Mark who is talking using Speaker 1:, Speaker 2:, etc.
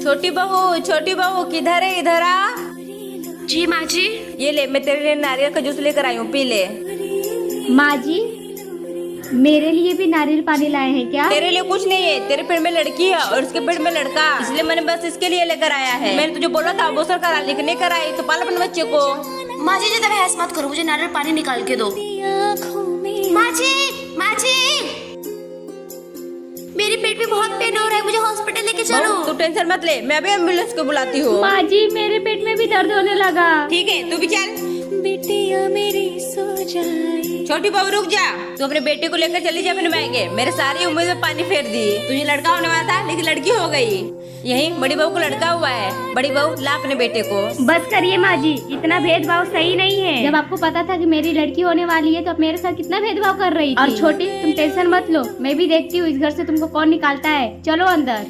Speaker 1: छोटी बहू किधर है, इधर आ।
Speaker 2: जी माँ जी।
Speaker 1: ये ले, मैं तेरे लिए नारियल का जूस लेकर आई हूँ, पी ले।
Speaker 3: माँ जी, मेरे लिए भी नारियल पानी लाए हैं क्या?
Speaker 1: तेरे लिए कुछ नहीं है, तेरे पेट में लड़की है और उसके पेट में लड़का, इसलिए मैंने बस इसके लिए लेकर आया है। मैंने तुझे बोला था वो करा, लेकिन नहीं कराई, तो पाल अपने बच्चे को।
Speaker 2: माँ जी ज्यादा बहस मत करो, मुझे नारियल पानी निकाल के दो। माँ जी, माँ जी, मेरे पेट में बहुत पेन हो रहा है, मुझे हॉस्पिटल लेके चलो।
Speaker 1: तू टेंशन मत ले, मैं अभी एम्बुलेंस को बुलाती हूँ।
Speaker 3: माँ जी, मेरे पेट में भी दर्द होने लगा।
Speaker 1: ठीक है, तू भी चल।
Speaker 4: बिटिया मेरी सो जाए।
Speaker 1: छोटी बहू रुक जा, तू अपने बेटे को लेकर चली जा अपने मायके। मेरे सारी उम्मीद में पानी फेर दी। तुझे लड़का होने वाला था, लेकिन लड़की हो गई। यही बड़ी बहू को लड़का हुआ है। बड़ी बहू ला अपने बेटे को।
Speaker 3: बस करिए माँ जी, इतना भेदभाव सही नहीं है। जब आपको पता था कि मेरी लड़की होने वाली है तो आप मेरे साथ कितना भेदभाव कर रही थी। और छोटी, तुम टेंशन मत लो, मैं भी देखती हूँ इस घर से तुमको कौन निकालता है। चलो अंदर।